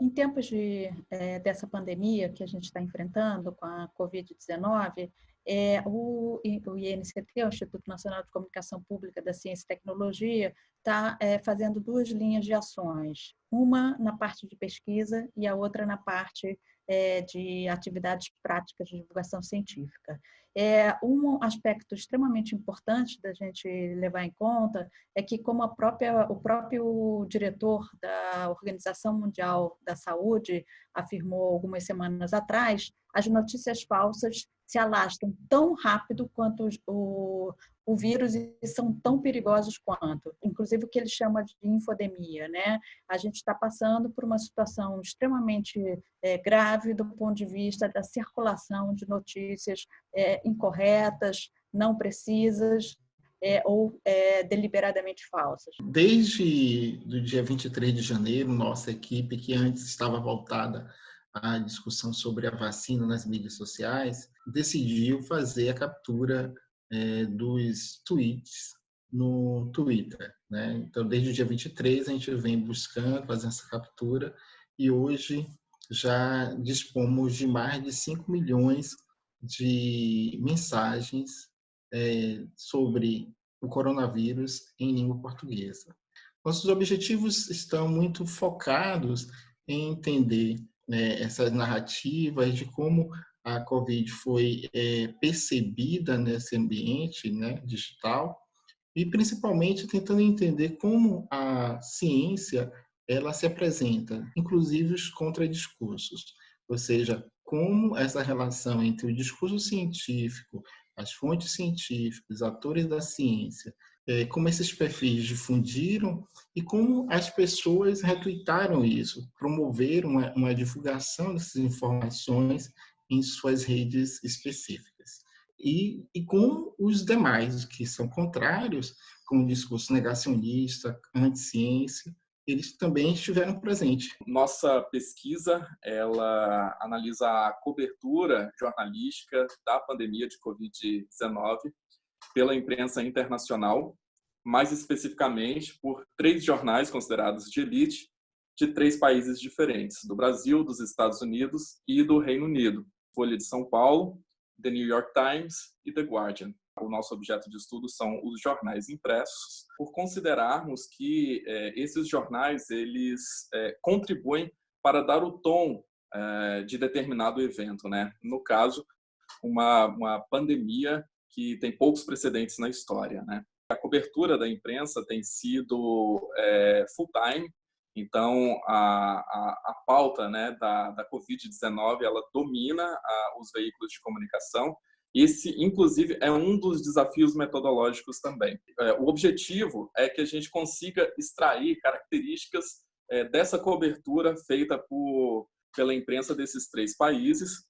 Em tempos dessa pandemia que a gente está enfrentando com a Covid-19, o INCT, o Instituto Nacional de Comunicação Pública da Ciência e Tecnologia, está fazendo duas linhas de ações, uma na parte de pesquisa e a outra na parte de atividades práticas de divulgação científica. Um aspecto extremamente importante da gente levar em conta é que, como o próprio diretor da Organização Mundial da Saúde afirmou algumas semanas atrás, as notícias falsas se alastram tão rápido quanto o vírus e são tão perigosos quanto, inclusive o que ele chama de infodemia, né? A gente está passando por uma situação extremamente grave do ponto de vista da circulação de notícias incorretas, não precisas, ou deliberadamente falsas. Desde o dia 23 de janeiro, nossa equipe, que antes estava voltada à discussão sobre a vacina nas mídias sociais, decidiu fazer a captura dos tweets no Twitter, né? Então, desde o dia 23, a gente vem buscando fazer essa captura e hoje já dispomos de mais de 5 milhões de mensagens sobre o coronavírus em língua portuguesa. Nossos objetivos estão muito focados em entender essas narrativas de como a Covid foi percebida nesse ambiente, né, digital, e principalmente tentando entender como a ciência ela se apresenta, inclusive os contradiscursos, ou seja, como essa relação entre o discurso científico, as fontes científicas, os atores da ciência, como esses perfis difundiram e como as pessoas retuitaram isso, promoveram uma divulgação dessas informações em suas redes específicas. E como os demais, que são contrários, como o discurso negacionista, anti-ciência, eles também estiveram presentes. Nossa pesquisa, ela analisa a cobertura jornalística da pandemia de Covid-19 pela imprensa internacional, mais especificamente por 3 jornais considerados de elite de 3 países diferentes, do Brasil, dos Estados Unidos e do Reino Unido. Folha de São Paulo, The New York Times e The Guardian. O nosso objeto de estudo são os jornais impressos, por considerarmos que esses jornais eles contribuem para dar o tom de determinado evento, né? No caso, uma pandemia que tem poucos precedentes na história, né? A cobertura da imprensa tem sido full-time, então a pauta, né, da Covid-19 ela domina os veículos de comunicação. Esse, inclusive, é um dos desafios metodológicos também. O objetivo é que a gente consiga extrair características dessa cobertura feita pela imprensa desses 3 países,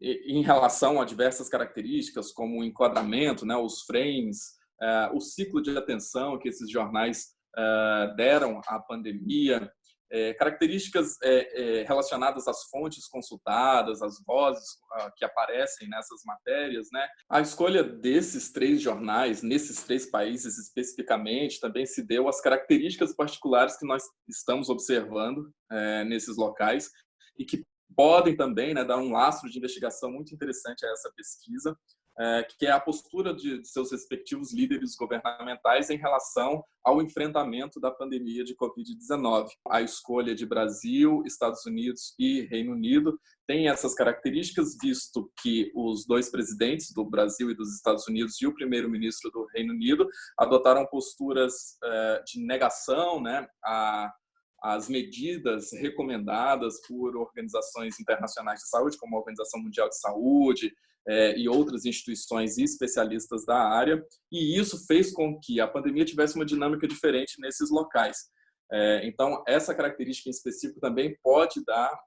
em relação a diversas características, como o enquadramento, né, os frames, o ciclo de atenção que esses jornais deram à pandemia, características relacionadas às fontes consultadas, às vozes que aparecem nessas matérias, né? A escolha desses 3 jornais, nesses 3 países especificamente, também se deu às características particulares que nós estamos observando nesses locais e que podem também, né, dar um lastro de investigação muito interessante a essa pesquisa, que é a postura de seus respectivos líderes governamentais em relação ao enfrentamento da pandemia de Covid-19. A escolha de Brasil, Estados Unidos e Reino Unido tem essas características, visto que os 2 presidentes do Brasil e dos Estados Unidos e o primeiro-ministro do Reino Unido adotaram posturas de negação, né, as medidas recomendadas por organizações internacionais de saúde, como a Organização Mundial de Saúde e outras instituições e especialistas da área, e isso fez com que a pandemia tivesse uma dinâmica diferente nesses locais. Então, essa característica em específico também pode dar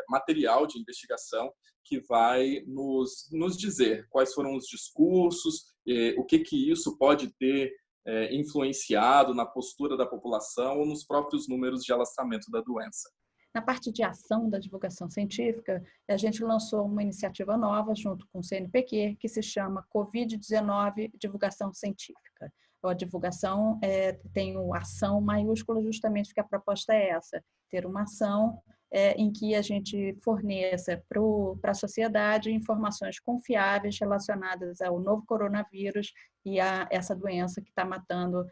material de investigação que vai nos dizer quais foram os discursos, o que isso pode ter influenciado na postura da população ou nos próprios números de alastramento da doença. Na parte de ação da divulgação científica, a gente lançou uma iniciativa nova junto com o CNPq, que se chama Covid-19 Divulgação Científica. a divulgação tem o ação maiúscula justamente porque a proposta é essa, ter uma ação em que a gente forneça para a sociedade informações confiáveis relacionadas ao novo coronavírus e a essa doença que está matando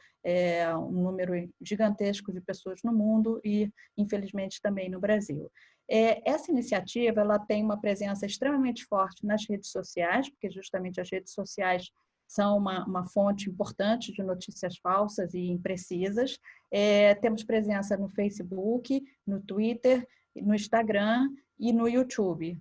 um número gigantesco de pessoas no mundo e, infelizmente, também no Brasil. Essa iniciativa ela tem uma presença extremamente forte nas redes sociais, porque justamente as redes sociais são uma fonte importante de notícias falsas e imprecisas. Temos presença no Facebook, no Twitter, no Instagram e no YouTube.